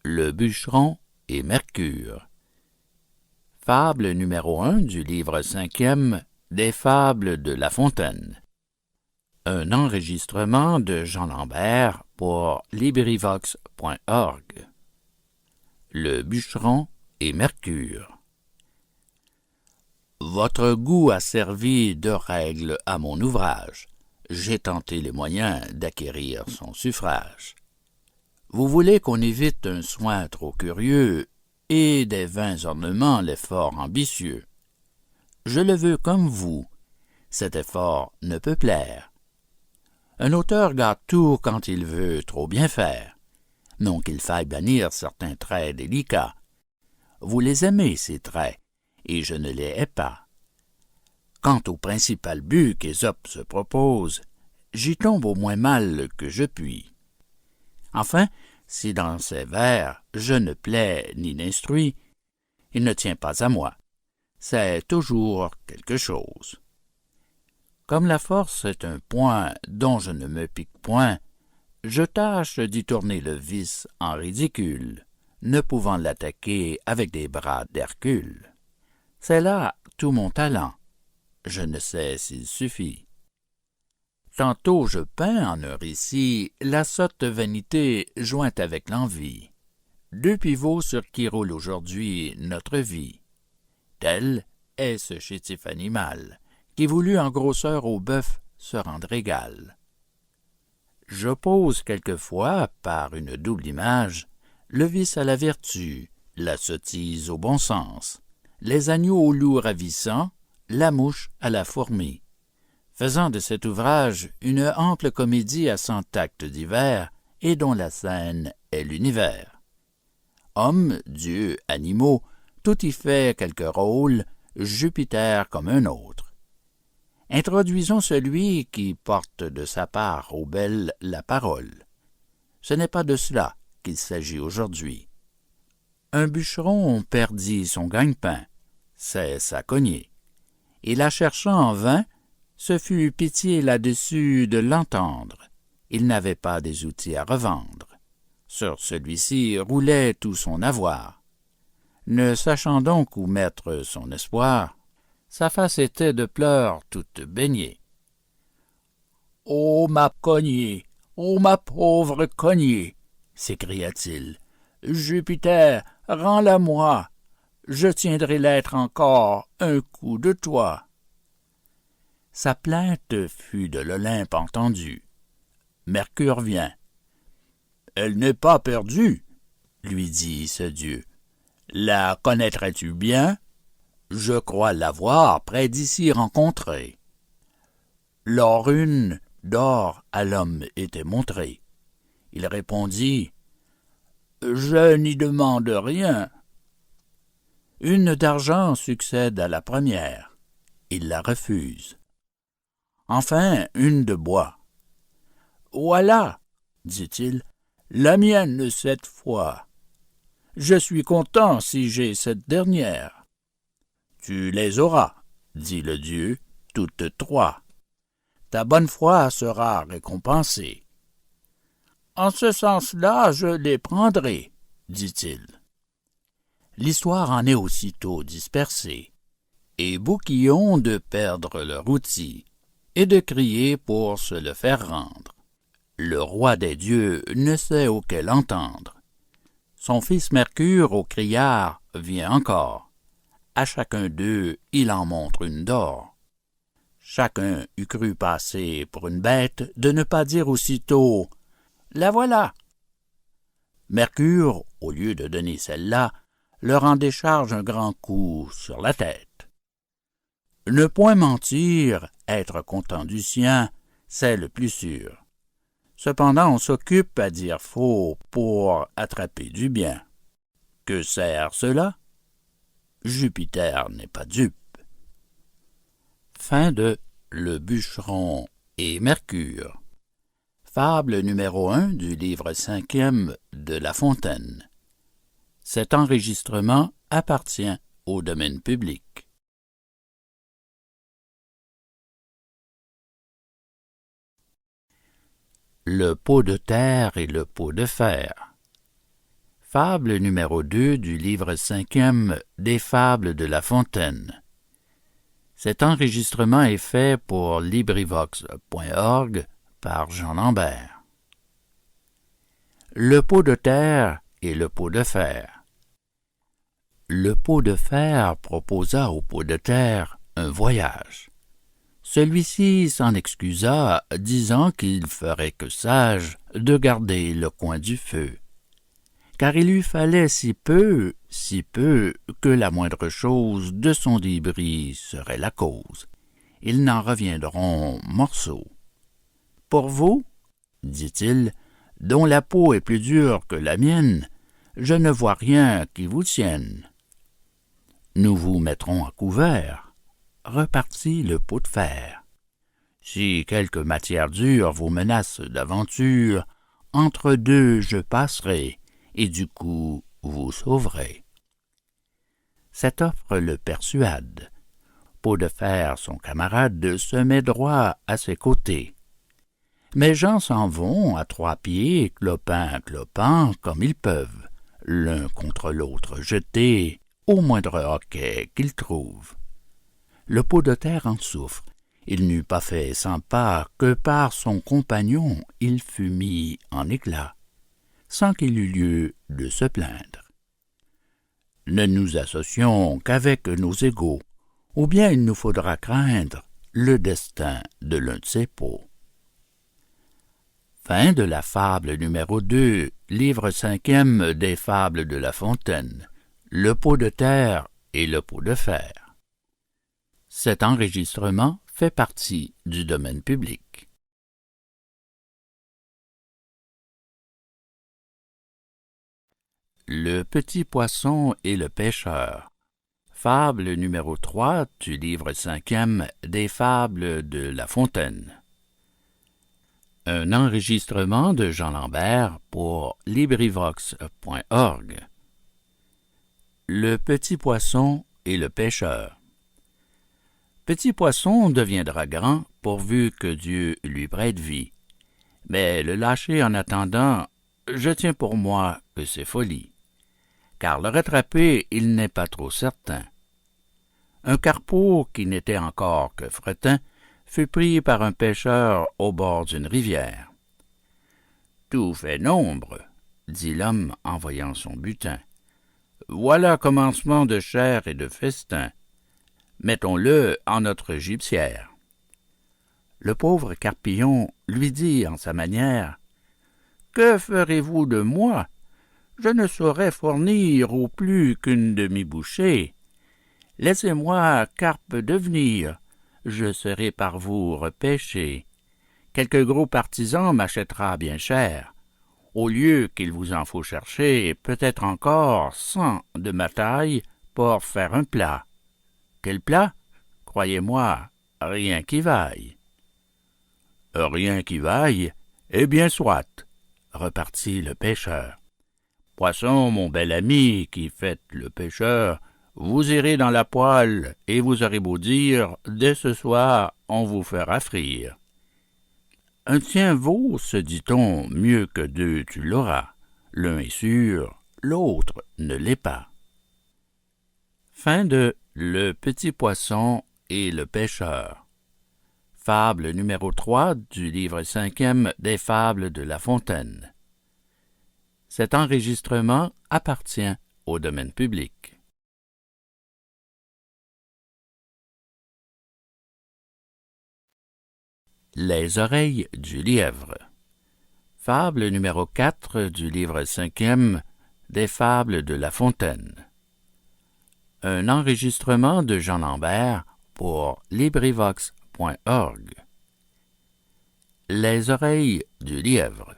Le bûcheron et Mercure. Fable numéro 1 du livre 5e des Fables de La Fontaine. Un enregistrement de Jean Lambert pour LibriVox.org. Le bûcheron et Mercure. Votre goût a servi de règle à mon ouvrage. J'ai tenté les moyens d'acquérir son suffrage. Vous voulez qu'on évite un soin trop curieux et des vains ornements l'effort ambitieux. Je le veux comme vous, cet effort ne peut plaire. Un auteur gâte tout quand il veut trop bien faire, non qu'il faille bannir certains traits délicats. Vous les aimez, ces traits, et je ne les hais pas. Quant au principal but qu'Ésope se propose, j'y tombe au moins mal que je puis. Enfin, si dans ses vers je ne plais ni n'instruis, il ne tient pas à moi. C'est toujours quelque chose. Comme la force est un point dont je ne me pique point, je tâche d'y tourner le vice en ridicule, ne pouvant l'attaquer avec des bras d'Hercule. C'est là tout mon talent. Je ne sais s'il suffit. Tantôt je peins en un récit la sotte vanité jointe avec l'envie, deux pivots sur qui roule aujourd'hui notre vie. Tel est ce chétif animal qui voulut en grosseur au bœuf se rendre égal. J'oppose quelquefois, par une double image, le vice à la vertu, la sottise au bon sens, les agneaux au loup ravissant, la mouche à la fourmi, faisant de cet ouvrage une ample comédie à 100 actes divers et dont la scène est l'univers. Hommes, dieux, animaux, tout y fait quelque rôle, Jupiter comme un autre. Introduisons celui qui porte de sa part aux belles la parole. Ce n'est pas de cela qu'il s'agit aujourd'hui. Un bûcheron perdit son gagne-pain, c'est sa cognée, et la cherchant en vain, ce fut pitié là-dessus de l'entendre. Il n'avait pas des outils à revendre. Sur celui-ci roulait tout son avoir. Ne sachant donc où mettre son espoir, sa face était de pleurs toute baignée. « Ô ma cognée, ô ma pauvre cognée !» s'écria-t-il. « Jupiter, rends-la-moi, je tiendrai l'être encore un coup de toi. » Sa plainte fut de l'Olympe entendue. Mercure vient. « Elle n'est pas perdue, » lui dit ce dieu. « La connaîtrais-tu bien? Je crois l'avoir près d'ici rencontrée. » Lors une d'or à l'homme était montrée. Il répondit « Je n'y demande rien. » Une d'argent succède à la première. Il la refuse. Enfin, une de bois. « Voilà, dit-il, la mienne cette fois. Je suis content si j'ai cette dernière. » « Tu les auras, dit le dieu, toutes trois. Ta bonne foi sera récompensée. »« En ce sens-là, je les prendrai, dit-il. » L'histoire en est aussitôt dispersée, et Bouquillon de perdre leur outil, et de crier pour se le faire rendre. Le roi des dieux ne sait auquel entendre. Son fils Mercure au criard vient encore. À chacun d'eux il en montre une d'or. Chacun eût cru passer pour une bête de ne pas dire aussitôt « La voilà !» Mercure, au lieu de donner celle-là, leur en décharge un grand coup sur la tête. Ne point mentir, être content du sien, c'est le plus sûr. Cependant on s'occupe à dire faux pour attraper du bien. Que sert cela? Jupiter n'est pas dupe. Fin de Le bûcheron et Mercure. Fable numéro 1 du livre 5e de La Fontaine. Cet enregistrement appartient au domaine public. Le pot de terre et le pot de fer. Fable numéro 2 du livre 5e des Fables de La Fontaine. Cet enregistrement est fait pour LibriVox.org par Jean Lambert. Le pot de terre et le pot de fer. Le pot de fer proposa au pot de terre un voyage. Celui-ci s'en excusa, disant qu'il ferait que sage de garder le coin du feu, car il lui fallait si peu, que la moindre chose de son débris serait la cause. Ils n'en reviendront morceaux. Pour vous, dit-il, dont la peau est plus dure que la mienne, je ne vois rien qui vous tienne. Nous vous mettrons à couvert, repartit le pot de fer. Si quelque matière dure vous menace d'aventure, entre deux je passerai, et du coup vous sauverez. Cette offre le persuade. Pot de fer, son camarade, se met droit à ses côtés. Mes gens s'en vont à trois pieds, clopin, comme ils peuvent, l'un contre l'autre jetés, au moindre hoquet qu'ils trouvent. Le pot de terre en souffre. Il n'eut pas fait 100 pas que par son compagnon il fut mis en éclat, sans qu'il eût lieu de se plaindre. Ne nous associons qu'avec nos égaux, ou bien il nous faudra craindre le destin de l'un de ces pots. Fin de la fable numéro 2, livre 5e des Fables de La Fontaine, le pot de terre et le pot de fer. Cet enregistrement fait partie du domaine public. Le petit poisson et le pêcheur. Fable numéro 3 du livre 5e des Fables de La Fontaine. Un enregistrement de Jean Lambert pour LibriVox.org. Le petit poisson et le pêcheur. Petit poisson deviendra grand pourvu que Dieu lui prête vie. Mais le lâcher en attendant, je tiens pour moi que c'est folie. Car le rattraper, il n'est pas trop certain. Un carpeau qui n'était encore que fretin fut pris par un pêcheur au bord d'une rivière. Tout fait nombre, dit l'homme en voyant son butin. Voilà commencement de chair et de festin. Mettons-le en notre gibecière. Le pauvre Carpillon lui dit en sa manière, « Que ferez-vous de moi? Je ne saurais fournir au plus qu'une demi-bouchée. Laissez-moi carpe devenir, je serai par vous repêché. Quelque gros partisan m'achètera bien cher. Au lieu qu'il vous en faut chercher, peut-être encore 100 de ma taille pour faire un plat. Quel plat? Croyez-moi, rien qui vaille. Rien qui vaille? Eh bien soit, repartit le pêcheur. Poisson, mon bel ami, qui faites le pêcheur, vous irez dans la poêle, et vous aurez beau dire, dès ce soir, on vous fera frire. Un tien vaut, se dit-on, mieux que deux tu l'auras. L'un est sûr, l'autre ne l'est pas. Fin de Le petit poisson et le pêcheur. Fable numéro 3 du livre 5e des Fables de La Fontaine. Cet enregistrement appartient au domaine public. Les oreilles du lièvre. Fable numéro 4 du livre 5e des Fables de La Fontaine. Un enregistrement de Jean Lambert pour LibriVox.org. Les oreilles du lièvre.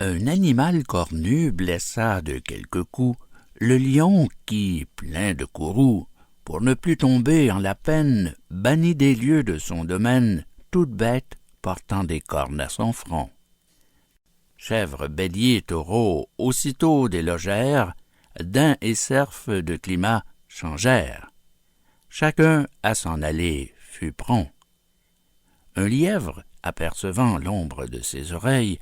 Un animal cornu blessa de quelques coups le lion qui, plein de courroux, pour ne plus tomber en la peine, bannit des lieux de son domaine toute bête portant des cornes à son front. Chèvres, béliers, taureaux, aussitôt délogèrent, daims et cerfs de climat changèrent. Chacun à s'en aller fut prompt. Un lièvre, apercevant l'ombre de ses oreilles,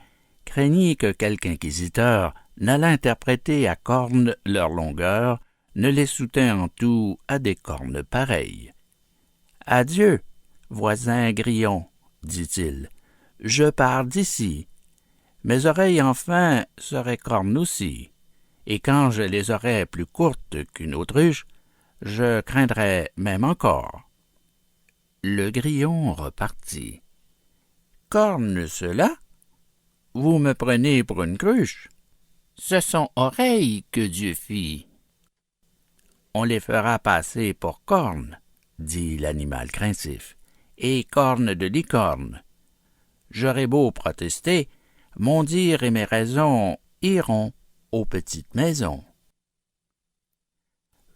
craignit que quelque inquisiteur n'allât interpréter à cornes leur longueur, ne les soutint en tout à des cornes pareilles. « Adieu, voisin grillon, dit-il, je pars d'ici. Mes oreilles enfin seraient cornes aussi, et quand je les aurais plus courtes qu'une autruche, je craindrais même encore. » Le grillon repartit. « Cornes, cela? Vous me prenez pour une cruche? Ce sont oreilles que Dieu fit. »« On les fera passer pour cornes, dit l'animal craintif, et cornes de licorne. J'aurais beau protester, mon dire et mes raisons iront aux petites maisons. »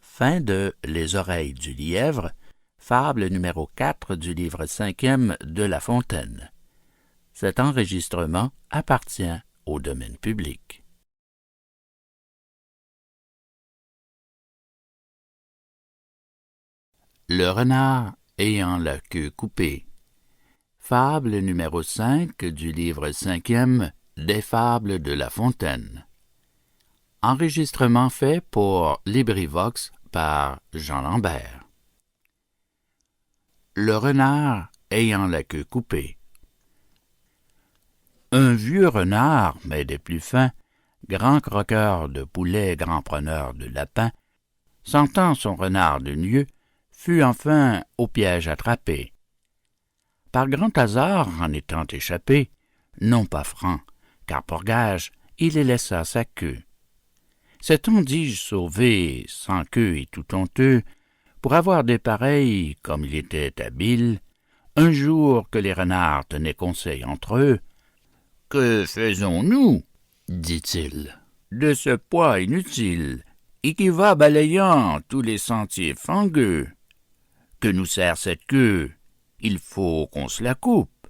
Fin de Les oreilles du lièvre, fable numéro 4 du livre 5e de La Fontaine. Cet enregistrement appartient au domaine public. Le renard ayant la queue coupée. Fable numéro 5 du livre 5e des fables de La Fontaine. Enregistrement fait pour LibriVox par Jean Lambert. Le renard ayant la queue coupée. Un vieux renard, mais des plus fins, grand croqueur de poulets, grand preneur de lapins, sentant son renard de lieu, fut enfin au piège attrapé. Par grand hasard, en étant échappé, non pas franc, car pour gage, il y laissa sa queue. S'étant, dis-je, sauvé, sans queue et tout honteux, pour avoir des pareils, comme il était habile, un jour que les renards tenaient conseil entre eux, « Que faisons-nous, dit-il, de ce poids inutile, et qui va balayant tous les sentiers fangueux? Que nous sert cette queue? Il faut qu'on se la coupe.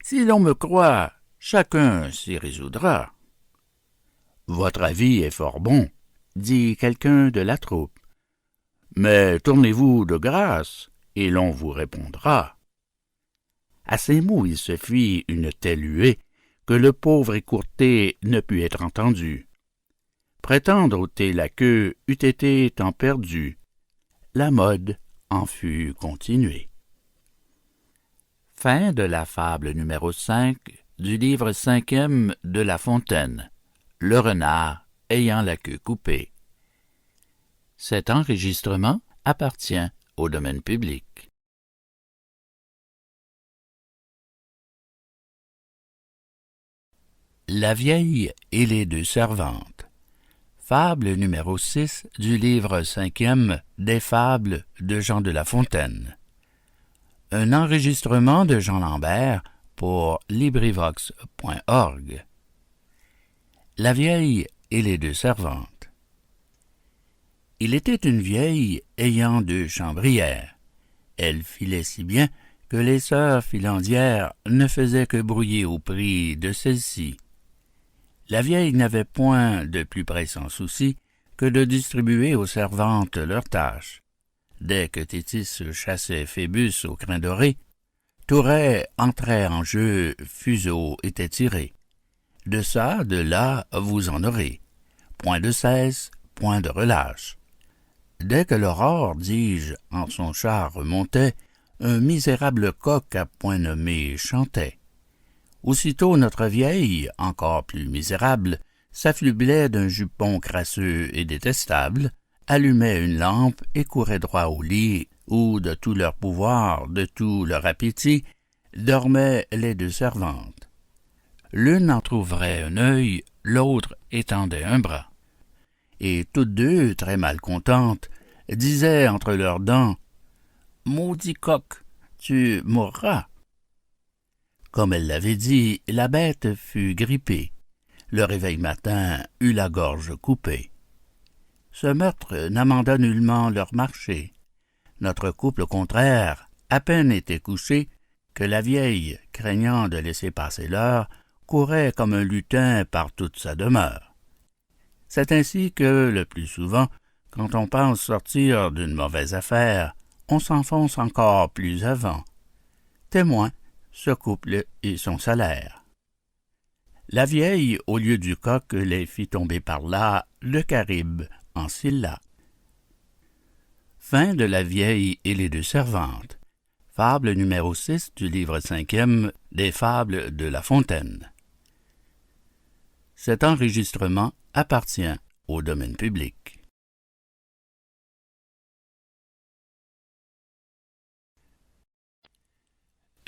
Si l'on me croit, chacun s'y résoudra. » « Votre avis est fort bon, dit quelqu'un de la troupe. Mais tournez-vous de grâce, et l'on vous répondra. » À ces mots, il se fit une telle huée que le pauvre écourté ne put être entendu. Prétendre ôter la queue eût été temps perdu. La mode en fut continuée. Fin de la fable numéro 5 du livre 5e de La Fontaine. Le renard ayant la queue coupée. Cet enregistrement appartient au domaine public. La vieille et les deux servantes. Fable numéro 6 du livre 5e des fables de Jean de La Fontaine. Un enregistrement de Jean Lambert pour LibriVox.org. La vieille et les deux servantes. Il était une vieille ayant deux chambrières. Elle filait si bien que les sœurs filandières ne faisaient que brouiller au prix de celle-ci. La vieille n'avait point de plus pressant souci que de distribuer aux servantes leurs tâches. Dès que Thétis chassait Phébus au crin doré, Touret entrait en jeu, fuseau était tiré. De ça, de là, vous en aurez. Point de cesse, point de relâche. Dès que l'aurore, dis-je, en son char remontait, un misérable coq à point nommé chantait. Aussitôt notre vieille, encore plus misérable, s'affublait d'un jupon crasseux et détestable, allumait une lampe et courait droit au lit, où, de tout leur pouvoir, de tout leur appétit, dormaient les deux servantes. L'une entr'ouvrait un œil, l'autre étendait un bras. Et toutes deux, très mal contentes, disaient entre leurs dents « Maudit coq, tu mourras !» Comme elle l'avait dit, la bête fut grippée. Le réveil matin eut la gorge coupée. Ce meurtre n'amenda nullement leur marché. Notre couple, au contraire, à peine était couché, que la vieille, craignant de laisser passer l'heure, courait comme un lutin par toute sa demeure. C'est ainsi que, le plus souvent, quand on pense sortir d'une mauvaise affaire, on s'enfonce encore plus avant. Témoin, ce couple et son salaire. La vieille, au lieu du coq, les fit tomber par là, le Caribe en Scylla. Fin de La vieille et les deux servantes. Fable numéro 6 du livre 5e des Fables de La Fontaine. Cet enregistrement appartient au domaine public.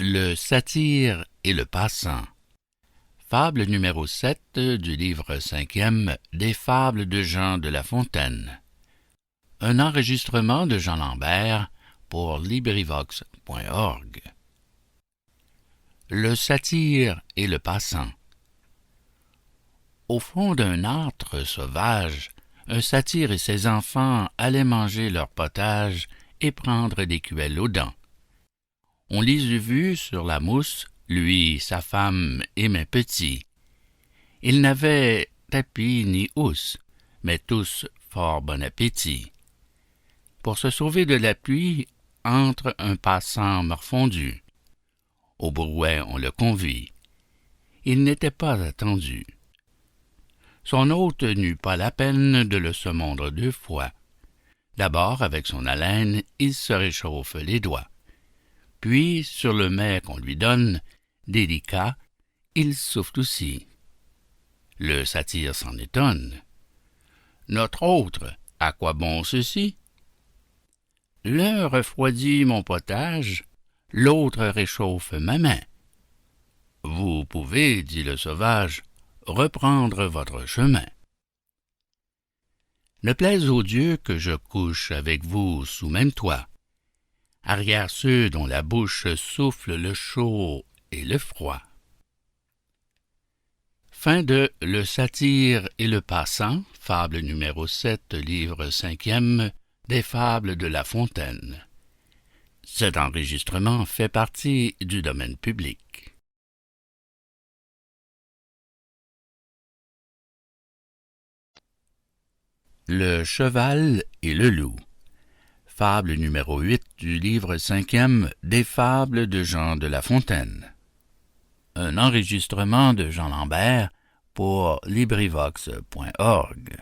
Le satyre et le passant. Fable numéro 7 du livre 5e des Fables de Jean de La Fontaine. Un enregistrement de Jean Lambert pour LibriVox.org. Le satyre et le passant. Au fond d'un âtre sauvage, un satyre et ses enfants allaient manger leur potage et prendre des cuelles aux dents. On les eût vus sur la mousse, lui, sa femme et mes petits. Ils n'avaient tapis ni housse, mais tous fort bon appétit. Pour se sauver de la pluie, entre un passant morfondu. Au brouet on le convie. Il n'était pas attendu. Son hôte n'eut pas la peine de le se mondre deux fois. D'abord, avec son haleine, il se réchauffe les doigts. Puis, sur le mets qu'on lui donne, délicat, il souffle aussi. Le satyre s'en étonne. Notre autre, à quoi bon ceci? L'un refroidit mon potage, l'autre réchauffe ma main. Vous pouvez, dit le sauvage, reprendre votre chemin. Ne plaise aux dieux que je couche avec vous sous même toit, arrière ceux dont la bouche souffle le chaud et le froid. Fin de Le satyre et le passant, fable numéro 7, livre 5e, des Fables de La Fontaine. Cet enregistrement fait partie du domaine public. Le cheval et le loup. Fable numéro 8 du livre 5e des Fables de Jean de La Fontaine. Un enregistrement de Jean Lambert pour LibriVox.org.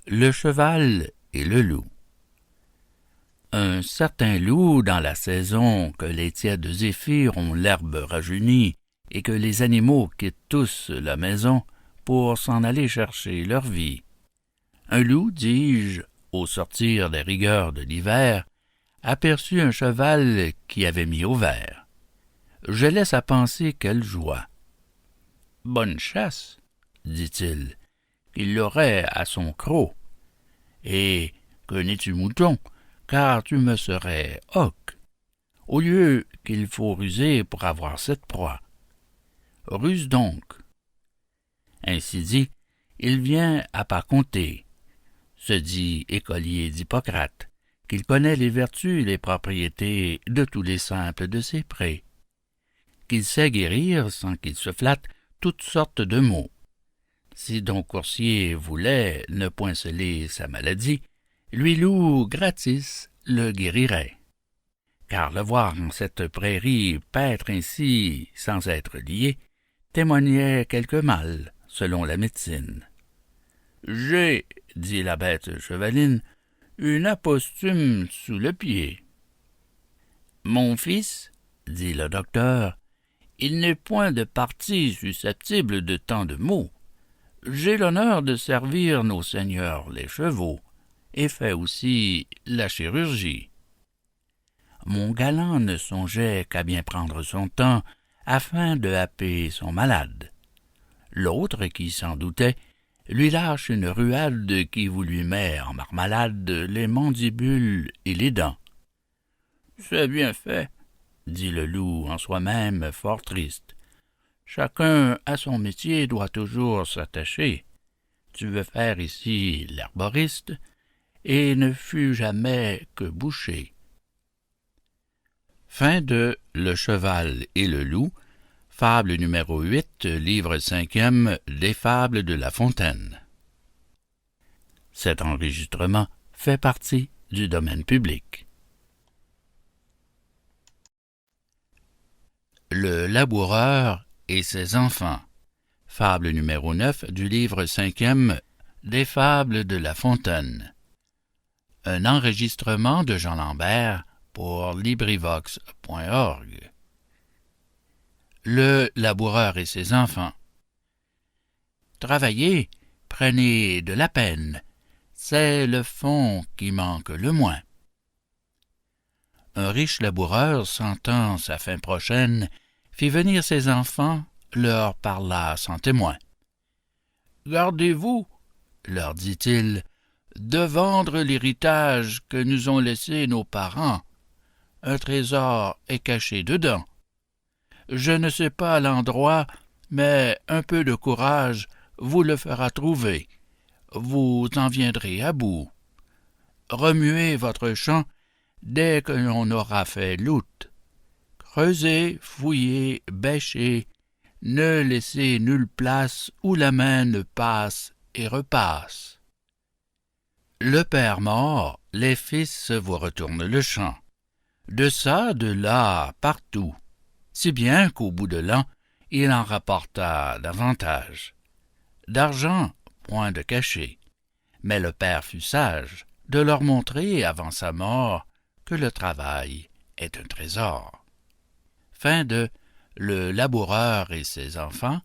Le cheval et le loup. Un certain loup, dans la saison que les tièdes zéphyrs ont l'herbe rajeunie et que les animaux quittent tous la maison pour s'en aller chercher leur vie. Un loup, dis-je, au sortir des rigueurs de l'hiver, aperçut un cheval qui avait mis au vert. Je laisse à penser quelle joie. « Bonne chasse, dit-il, qu'il l'aurait à son croc. Et que n'es-tu mouton, car tu me serais hoc, au lieu qu'il faut ruser pour avoir cette proie. Ruse donc. » Ainsi dit, il vient à pas compter, se dit écolier d'Hippocrate, qu'il connaît les vertus et les propriétés de tous les simples de ses prés, qu'il sait guérir, sans qu'il se flatte, toutes sortes de maux. Si Don Coursier voulait ne point sceller sa maladie, lui loup gratis le guérirait. Car le voir en cette prairie paître ainsi sans être lié, témoignait quelque mal, selon la médecine. « J'ai, dit la bête chevaline, une aposthume sous le pied. »« Mon fils, dit le docteur, il n'est point de partie susceptible de tant de maux. J'ai l'honneur de servir nos seigneurs les chevaux, et fais aussi la chirurgie. » Mon galant ne songeait qu'à bien prendre son temps, afin de happer son malade. L'autre, qui s'en doutait, lui lâche une ruade qui vous lui met en marmalade les mandibules et les dents. « C'est bien fait, dit le loup en soi-même fort triste. Chacun à son métier doit toujours s'attacher. Tu veux faire ici l'herboriste, et ne fus jamais que boucher. Fin de Le cheval et le loup, fable numéro 8, livre 5e des Fables de La Fontaine. Cet enregistrement fait partie du domaine public. Le laboureur et ses enfants. Fable numéro 9 du livre 5e des Fables de La Fontaine. Un enregistrement de Jean Lambert pour LibriVox.org. Le laboureur et ses enfants. Travaillez, prenez de la peine, c'est le fond qui manque le moins. Un riche laboureur, sentant sa fin prochaine, fit venir ses enfants, leur parla sans témoin. « Gardez-vous, leur dit-il, de vendre l'héritage que nous ont laissé nos parents. Un trésor est caché dedans. Je ne sais pas l'endroit, mais un peu de courage vous le fera trouver. Vous en viendrez à bout. Remuez votre champ dès que l'on aura fait l'out. Creusez, fouillez, bêchez, ne laissez nulle place où la main ne passe et repasse. Le père mort, les fils vous retournent le champ. De ça, de là, partout. Si bien qu'au bout de l'an, il en rapporta davantage. D'argent, point de cachet. Mais le père fut sage de leur montrer avant sa mort que le travail est un trésor. Fin de Le laboureur et ses enfants,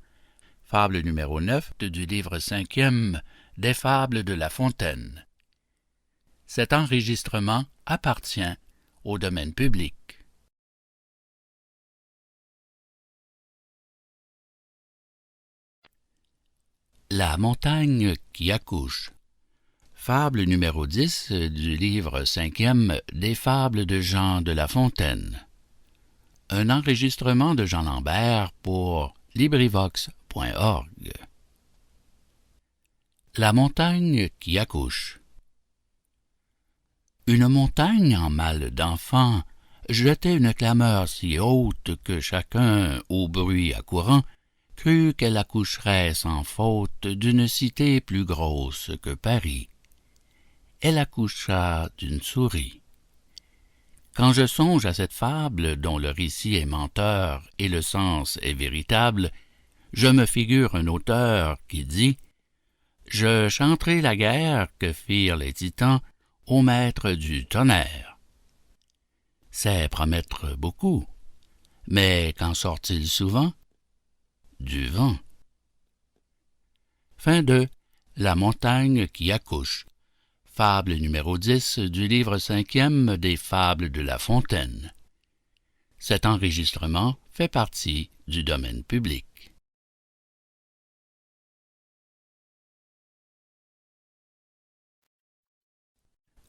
fable numéro 9 du livre 5e des Fables de La Fontaine. Cet enregistrement appartient au domaine public. La montagne qui accouche. Fable numéro 10 du livre 5e des Fables de Jean de La Fontaine. Un enregistrement de Jean Lambert pour LibriVox.org. La montagne qui accouche. Une montagne en mal d'enfant jetait une clameur si haute que chacun, au bruit accourant, crut qu'elle accoucherait sans faute d'une cité plus grosse que Paris. Elle accoucha d'une souris. Quand je songe à cette fable dont le récit est menteur et le sens est véritable, je me figure un auteur qui dit « Je chanterai la guerre que firent les titans au maître du tonnerre. » C'est promettre beaucoup, mais qu'en sort-il souvent? Du vent. Fin de La montagne qui accouche. Fable numéro 10 du livre 5e des Fables de La Fontaine. Cet enregistrement fait partie du domaine public.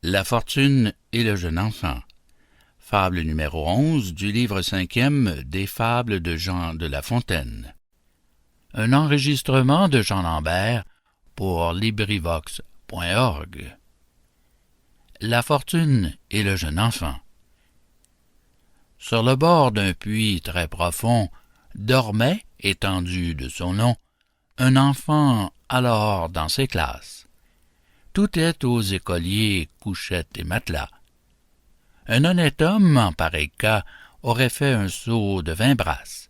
La fortune et le jeune enfant. Fable numéro 11 du livre 5e des Fables de Jean de La Fontaine. Un enregistrement de Jean Lambert pour LibriVox.org. La fortune et le jeune enfant. Sur le bord d'un puits très profond dormait, étendu de son long, un enfant alors dans ses classes. Tout est aux écoliers, couchettes et matelas. Un honnête homme, en pareil cas, aurait fait un seau de 20 brasses.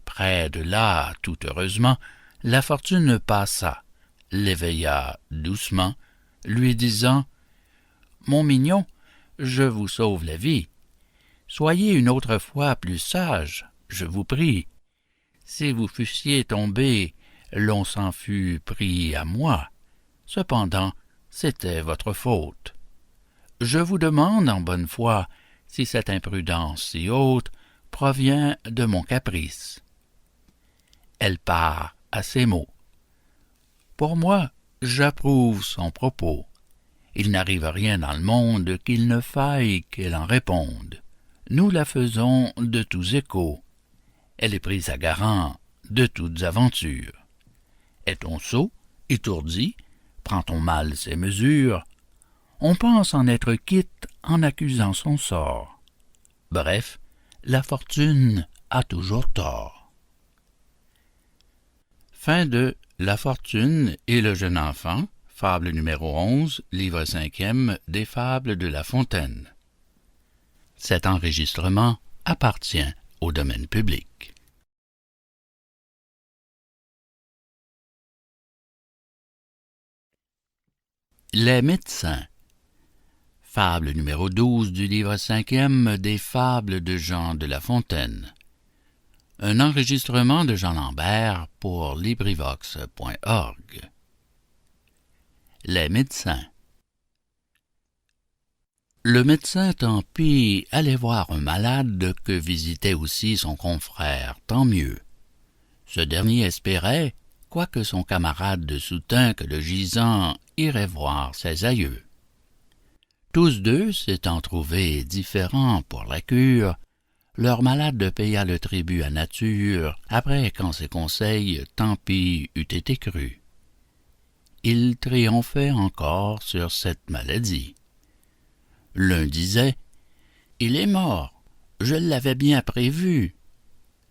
Près de là, tout heureusement, la fortune passa, l'éveilla doucement, lui disant « Mon mignon, je vous sauve la vie. Soyez une autre fois plus sage, je vous prie. Si vous fussiez tombé, l'on s'en fût pris à moi. Cependant, c'était votre faute. Je vous demande en bonne foi si cette imprudence si haute provient de mon caprice. » Elle part à ces mots. Pour moi, j'approuve son propos. Il n'arrive rien dans le monde qu'il ne faille qu'elle en réponde. Nous la faisons de tous échos. Elle est prise à garant de toutes aventures. Est-on sot, étourdi, prend-on mal ses mesures? On pense en être quitte en accusant son sort. Bref, la fortune a toujours tort. Fin de La fortune et le jeune enfant, fable numéro 11, livre 5e des Fables de La Fontaine. Cet enregistrement appartient au domaine public. Les médecins. Fable numéro 12 du livre 5e des Fables de Jean de La Fontaine. Un enregistrement de Jean Lambert pour LibriVox.org. Les médecins. Le médecin tant pis allait voir un malade que visitait aussi son confrère, tant mieux. Ce dernier espérait, quoique son camarade soutint que le gisant irait voir ses aïeux. Tous deux s'étant trouvés différents pour la cure, leur malade paya le tribut à nature, après qu'en ses conseils tant pis eût été cru. Il triomphait encore sur cette maladie. L'un disait « Il est mort, je l'avais bien prévu. »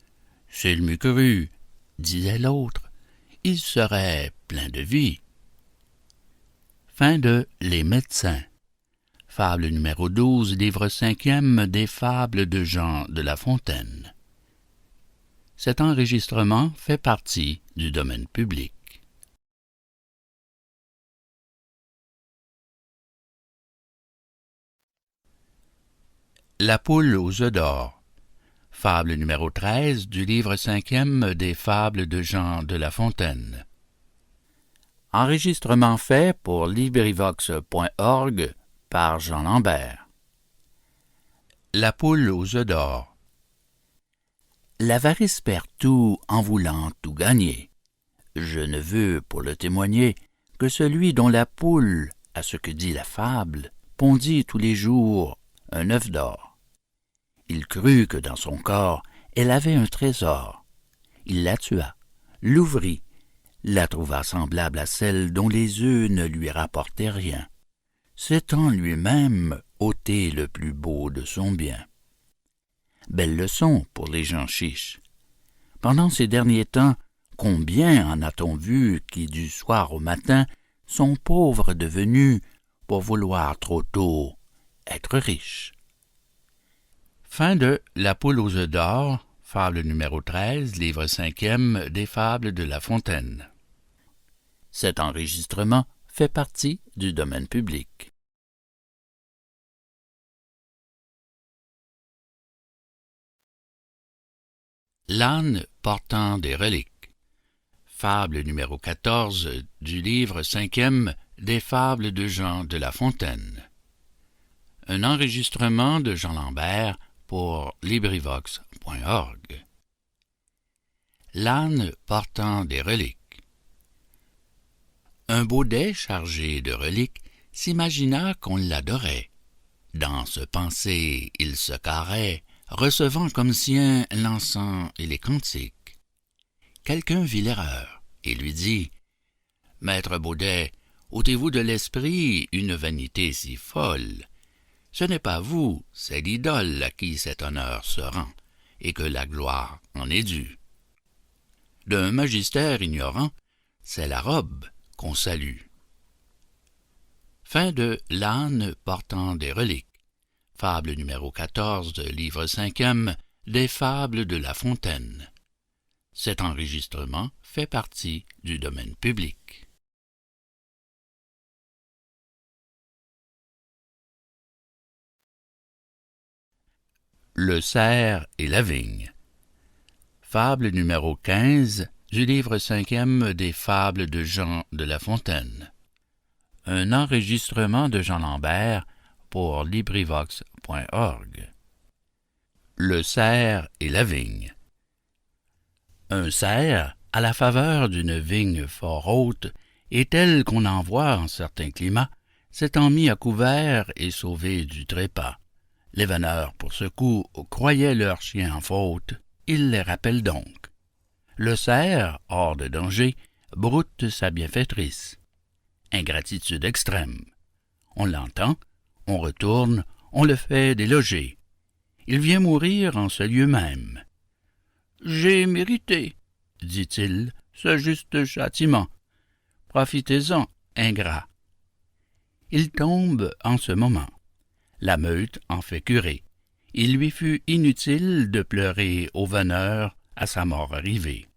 « S'il m'eût cru, disait l'autre, il serait plein de vie. » Fin de Les médecins. Fable numéro 12, livre 5e des Fables de Jean de La Fontaine. Cet enregistrement fait partie du domaine public. La poule aux œufs d'or. Fable numéro 13 du livre 5e des Fables de Jean de La Fontaine. Enregistrement fait pour LibriVox.org par Jean Lambert. La poule aux œufs d'or. L'avarice perd tout en voulant tout gagner. Je ne veux, pour le témoigner, que celui dont la poule, à ce que dit la fable, pondit tous les jours un œuf d'or. Il crut que dans son corps, elle avait un trésor. Il la tua, l'ouvrit, la trouva semblable à celle dont les œufs ne lui rapportaient rien, s'étant lui-même ôté le plus beau de son bien. Belle leçon pour les gens chiches. Pendant ces derniers temps, combien en a-t-on vu qui, du soir au matin, sont pauvres devenus pour vouloir trop tôt être riches. Fin de La poule aux œufs d'or, fable numéro 13, livre 5e des Fables de La Fontaine. Cet enregistrement fait partie du domaine public. L'âne portant des reliques. Fable numéro 14 du livre 5e des Fables de Jean de La Fontaine. Un enregistrement de Jean Lambert pour LibriVox.org. L'âne portant des reliques. Un baudet chargé de reliques s'imagina qu'on l'adorait. Dans ce pensée, il se carrait, recevant comme sien l'encens et les cantiques. Quelqu'un vit l'erreur et lui dit « Maître Baudet, ôtez-vous de l'esprit une vanité si folle. Ce n'est pas vous, c'est l'idole à qui cet honneur se rend, et que la gloire en est due. D'un magistère ignorant, c'est la robe qu'on salue. » Fin de L'âne portant des reliques. Fable numéro 14, livre 5e des Fables de La Fontaine. Cet enregistrement fait partie du domaine public. Le cerf et la vigne. Fable numéro 15 du livre 5e des Fables de Jean de La Fontaine. Un enregistrement de Jean Lambert pour LibriVox.org. Le cerf et la vigne. Un cerf, à la faveur d'une vigne fort haute, et telle qu'on en voit en certains climats, s'étant mis à couvert et sauvé du trépas. Les veneurs, pour ce coup, croyaient leurs chiens en faute, ils les rappellent donc. Le cerf, hors de danger, broute sa bienfaitrice. Ingratitude extrême. On l'entend, on retourne, on le fait déloger. Il vient mourir en ce lieu même. « J'ai mérité, dit-il, ce juste châtiment. Profitez-en, ingrat. » Il tombe en ce moment. La meute en fait curer. Il lui fut inutile de pleurer au veneur à sa mort arrivée.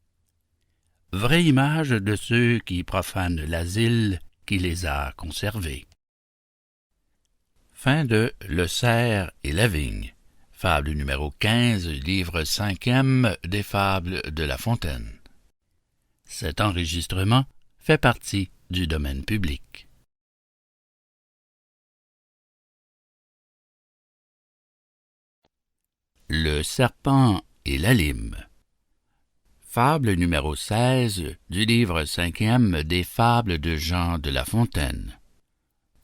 Vraie image de ceux qui profanent l'asile qui les a conservés. Fin de Le cerf et la vigne. Fable numéro 15, livre 5e des Fables de La Fontaine. Cet enregistrement fait partie du domaine public. Le serpent et la lime. Fable numéro 16 du livre 5e des Fables de Jean de La Fontaine.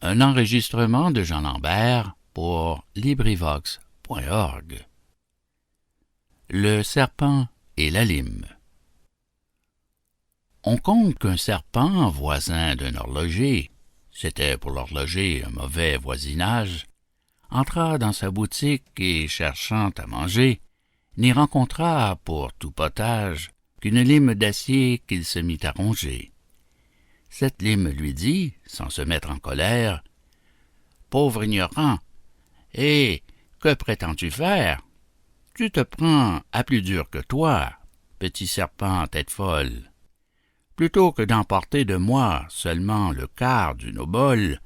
Un enregistrement de Jean Lambert pour LibriVox.org. Le serpent et la lime. On conte qu'un serpent, voisin d'un horloger, c'était pour l'horloger un mauvais voisinage, entra dans sa boutique et, cherchant à manger, n'y rencontra pour tout potage qu'une lime d'acier qu'il se mit à ronger. Cette lime lui dit, sans se mettre en colère, « Pauvre ignorant, et que prétends-tu faire? Tu te prends à plus dur que toi, petit serpent tête folle. Plutôt que d'emporter de moi seulement le quart d'une obole,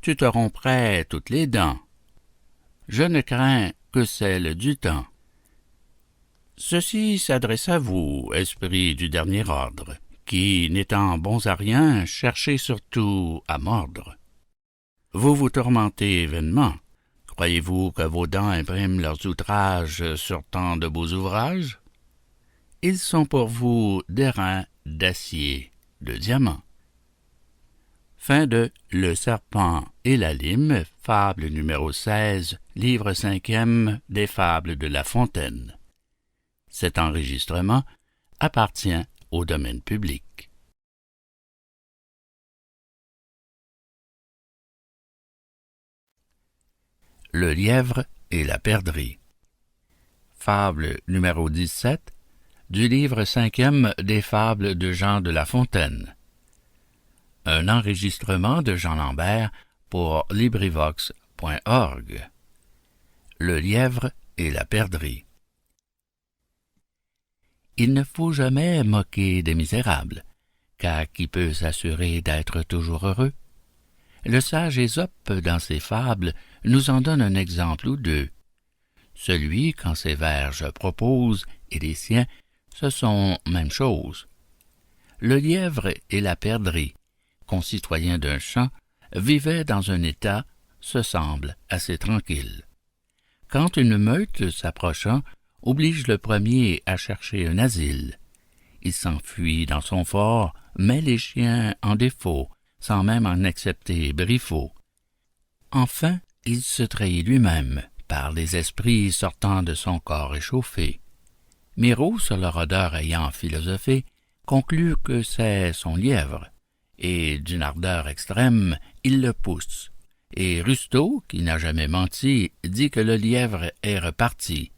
tu te romprais toutes les dents. Je ne crains que celle du temps. » Ceci s'adresse à vous, esprits du dernier ordre, qui, n'étant bons à rien, cherchez surtout à mordre. Vous vous tourmentez vainement. Croyez-vous que vos dents impriment leurs outrages sur tant de beaux ouvrages? Ils sont pour vous d'airain, d'acier, de diamant. Fin de Le serpent et la lime, fable numéro 16, livre 5e des Fables de La Fontaine. Cet enregistrement appartient au domaine public. Le lièvre et la perdrix. Fable numéro 17 du livre 5e des Fables de Jean de La Fontaine. Un enregistrement de Jean Lambert pour LibriVox.org. Le lièvre et la perdrix. Il ne faut jamais moquer des misérables, car qui peut s'assurer d'être toujours heureux? Le sage Ésope, dans ses fables, nous en donne un exemple ou deux. Celui qu'en ses vers je propose, et les siens, ce sont même chose. Le lièvre et la perdrix, concitoyens d'un champ, vivaient dans un état, se semble, assez tranquille. Quand une meute, s'approchant, oblige le premier à chercher un asile. Il s'enfuit dans son fort, met les chiens en défaut, sans même en accepter Briffaut. Enfin, il se trahit lui-même, par les esprits sortant de son corps échauffé. Miraut, sur leur odeur ayant philosophé, conclut que c'est son lièvre, et d'une ardeur extrême, il le pousse. Et Rustaud, qui n'a jamais menti, dit que le lièvre est reparti.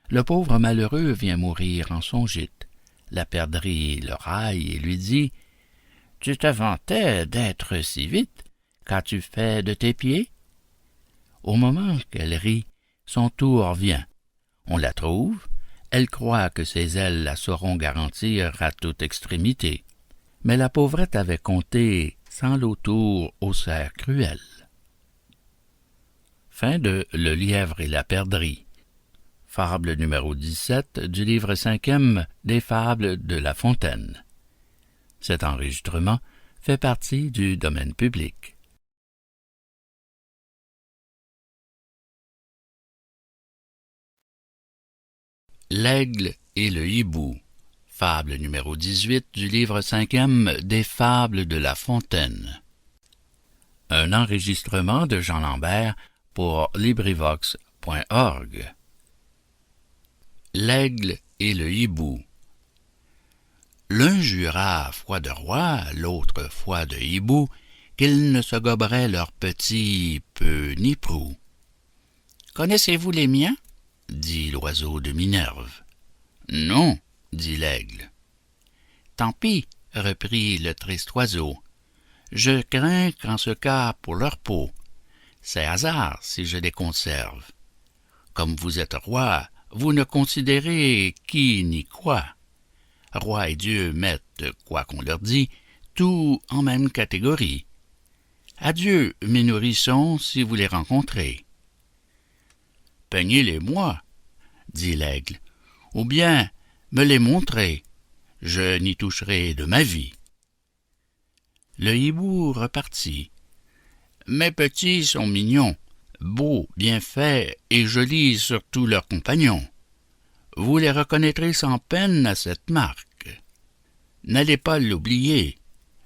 Le pauvre malheureux vient mourir en son gîte. La perdrix le raille et lui dit « Tu te vantais d'être si vite, qu'as-tu fait de tes pieds? » Au moment qu'elle rit, son tour vient. On la trouve, elle croit que ses ailes la sauront garantir à toute extrémité. Mais la pauvrette avait compté sans l'autour au cerf cruel. Fin de Le lièvre et la perdrix. Fable numéro 17 du livre 5e des Fables de La Fontaine. Cet enregistrement fait partie du domaine public. L'aigle et le hibou. Fable numéro 18 du livre 5e des Fables de La Fontaine. Un enregistrement de Jean Lambert pour LibriVox.org. L'aigle et le hibou. L'un jura à foi de roi, l'autre foi de hibou, qu'ils ne se goberaient leurs petits peu ni prou. « Connaissez-vous les miens? » dit l'oiseau de Minerve. « Non, » dit l'aigle. « Tant pis, » reprit le triste oiseau. « Je crains qu'en ce cas pour leur peau. C'est hasard si je les conserve. Comme vous êtes roi, vous ne considérez qui ni quoi. Roi et Dieu mettent, quoi qu'on leur dit, tout en même catégorie. Adieu, mes nourrissons, si vous les rencontrez. Peignez-les-moi, dit l'aigle, ou bien me les montrez, je n'y toucherai de ma vie. Le hibou repartit. Mes petits sont mignons, beaux, bien faits et jolis sur tous leurs compagnons. Vous les reconnaîtrez sans peine à cette marque. N'allez pas l'oublier,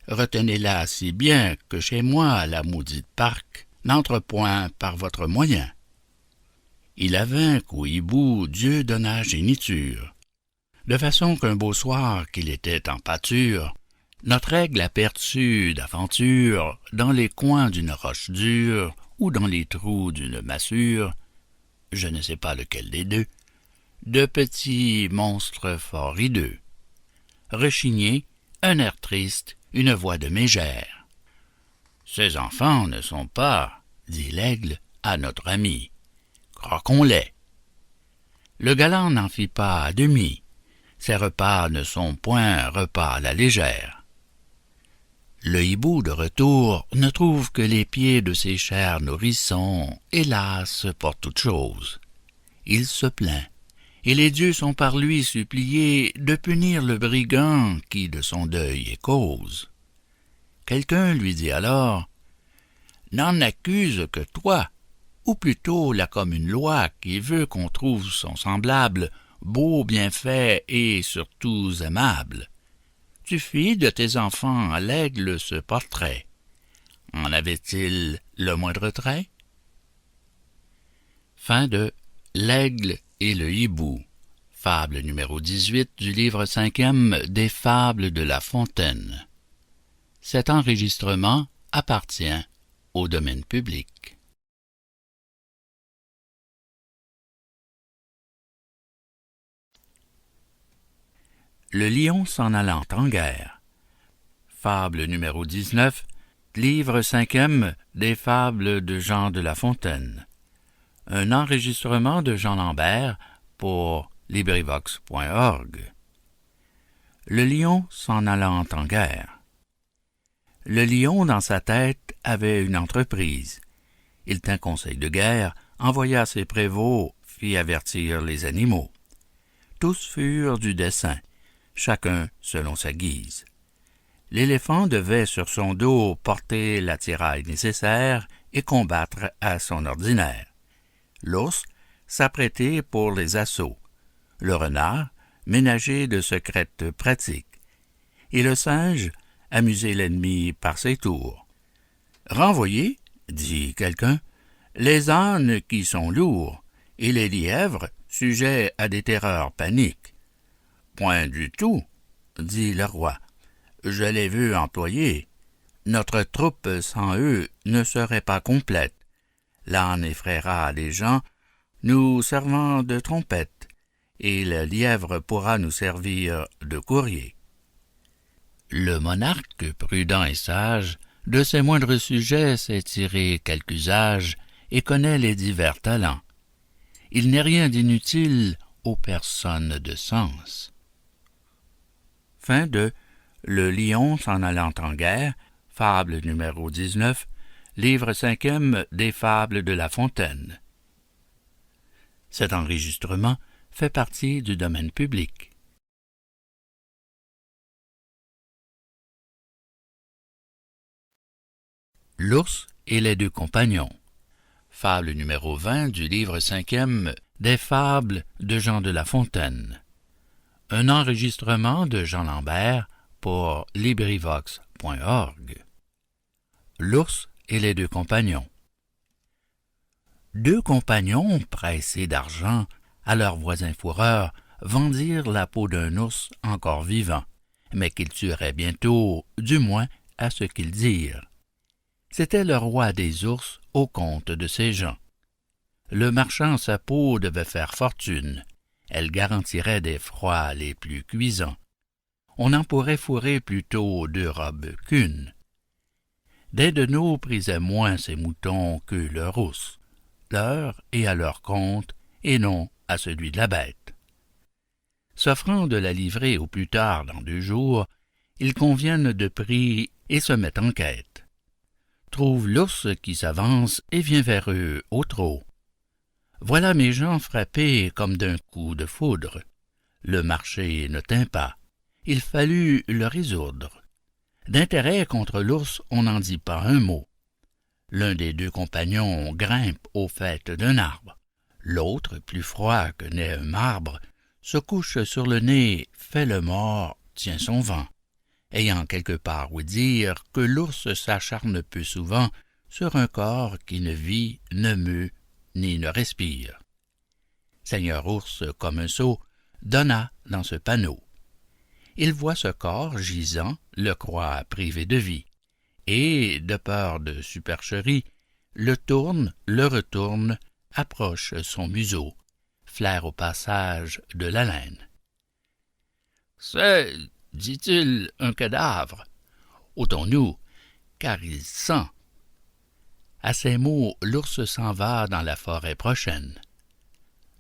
retenez-la si bien que chez moi la maudite parque n'entre point par votre moyen. Il avait qu'au hibou Dieu donna géniture, de façon qu'un beau soir qu'il était en pâture, notre aigle aperçut d'aventure dans les coins d'une roche dure ou dans les trous d'une massure, je ne sais pas lequel des deux, de petits monstres fort hideux. Rechignés, un air triste, une voix de mégère. Ces enfants ne sont pas, dit l'aigle à notre ami. Croquons-les. Le galant n'en fit pas à demi. Ces repas ne sont point repas à la légère. Le hibou de retour ne trouve que les pieds de ses chers nourrissons, hélas, pour toute chose. Il se plaint, et les dieux sont par lui suppliés de punir le brigand qui de son deuil est cause. Quelqu'un lui dit alors, « N'en accuse que toi, ou plutôt la commune loi qui veut qu'on trouve son semblable, beau, bien fait et surtout aimable. Tu fis de tes enfants à l'aigle ce portrait. En avait-il le moindre trait? » Fin de L'aigle et le hibou, fable numéro 18 du livre 5e des Fables de La Fontaine. Cet enregistrement appartient au domaine public. Le lion s'en allant en guerre. Fable numéro 19, livre 5e des Fables de Jean de La Fontaine. Un enregistrement de Jean Lambert pour LibriVox.org. Le lion s'en allant en guerre. Le lion dans sa tête avait une entreprise. Il tint conseil de guerre, envoya ses prévôts, fit avertir les animaux. Tous furent du dessein, chacun selon sa guise. L'éléphant devait sur son dos porter l'attirail nécessaire et combattre à son ordinaire. L'ours s'apprêter pour les assauts. Le renard ménager de secrètes pratiques. Et le singe amuser l'ennemi par ses tours. Renvoyer, dit quelqu'un, les ânes qui sont lourds, et les lièvres sujets à des terreurs paniques. Point du tout, dit le roi. Je les veux employer. Notre troupe sans eux ne serait pas complète. L'âne effraiera les gens, nous servant de trompette, et le lièvre pourra nous servir de courrier. Le monarque, prudent et sage, de ses moindres sujets sait tirer quelque usage et connaît les divers talents. Il n'est rien d'inutile aux personnes de sens. Fin de Le lion s'en allant en guerre, fable numéro 19, livre 5e des Fables de La Fontaine. Cet enregistrement fait partie du domaine public. L'ours et les deux compagnons. Fable numéro 20 du livre 5e des Fables de Jean de La Fontaine. Un enregistrement de Jean Lambert pour LibriVox.org. L'ours et les deux compagnons. Deux compagnons, pressés d'argent, à leurs voisins fourreurs, vendirent la peau d'un ours encore vivant, mais qu'ils tueraient bientôt, du moins à ce qu'ils dirent. C'était le roi des ours au compte de ces gens. Le marchand sa peau devait faire fortune, elle garantirait des froids les plus cuisants. On en pourrait fourrer plutôt 2 robes qu'une. Daidenot prisait moins ses moutons que leur ours, leur et à leur compte, et non à celui de la bête. S'offrant de la livrer au plus tard dans 2 jours, ils conviennent de prix et se mettent en quête. trouvent l'ours qui s'avance et vient vers eux au trot. Voilà mes gens frappés comme d'un coup de foudre. Le marché ne tint pas. Il fallut le résoudre. D'intérêt contre l'ours, on n'en dit pas un mot. L'un des deux compagnons grimpe au faîte d'un arbre. L'autre, plus froid que n'est un marbre, se couche sur le nez, fait le mort, tient son vent, ayant quelque part ouï dire que l'ours s'acharne peu souvent sur un corps qui ne vit, ne meut, ni ne respire. Seigneur Ours, comme un sot, donna dans ce panneau. Il voit ce corps gisant, le croit privé de vie, et, de peur de supercherie, le tourne, le retourne, approche son museau, flaire au passage de la laine. « C'est, dit-il, un cadavre. Ôtons-nous, car il sent. » À ces mots, l'ours s'en va dans la forêt prochaine.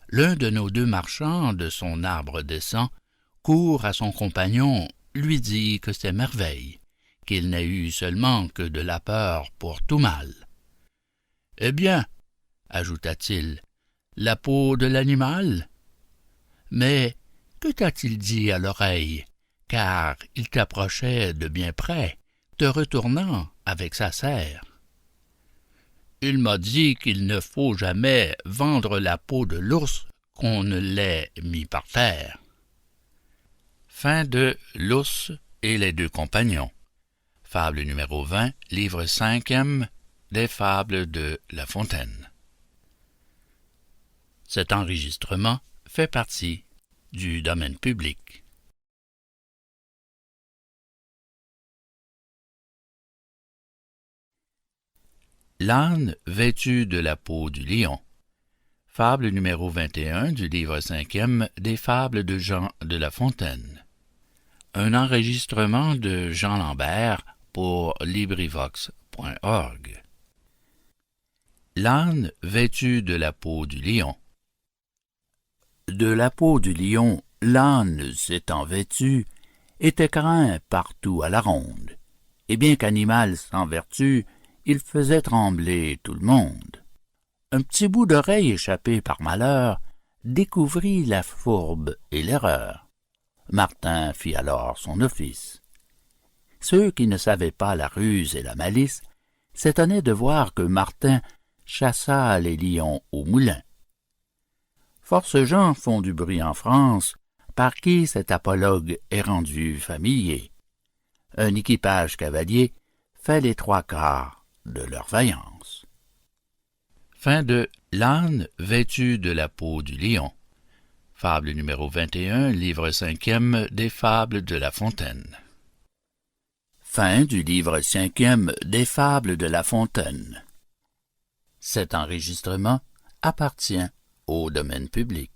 L'un de nos deux marchands de son arbre descend, court à son compagnon, lui dit que c'est merveille, qu'il n'a eu seulement que de la peur pour tout mal. « Eh bien, ajouta-t-il, la peau de l'animal? Mais que t'a-t-il dit à l'oreille, car il t'approchait de bien près, te retournant avec sa serre? Il m'a dit qu'il ne faut jamais vendre la peau de l'ours qu'on ne l'ait mis par terre. » Fin de L'ours et les deux compagnons. Fable numéro 20, livre 5e des Fables de La Fontaine. Cet enregistrement fait partie du domaine public. L'âne vêtu de la peau du lion. Fable numéro 21 du livre 5e des Fables de Jean de La Fontaine. Un enregistrement de Jean Lambert pour LibriVox.org. L'âne vêtu de la peau du lion. De la peau du lion, l'âne s'étant vêtu, était craint partout à la ronde, et bien qu'animal sans vertu, il faisait trembler tout le monde. Un petit bout d'oreille échappé par malheur découvrit la fourbe et l'erreur. Martin fit alors son office. Ceux qui ne savaient pas la ruse et la malice s'étonnaient de voir que Martin chassa les lions au moulin. Force gens font du bruit en France, par qui cet apologue est rendu familier. Un équipage cavalier fait les trois quarts de leur vaillance. Fin de L'âne vêtu de la peau du lion. Fable numéro 21, livre 5e des Fables de La Fontaine. Fin du livre 5e des Fables de La Fontaine. Cet enregistrement appartient au domaine public.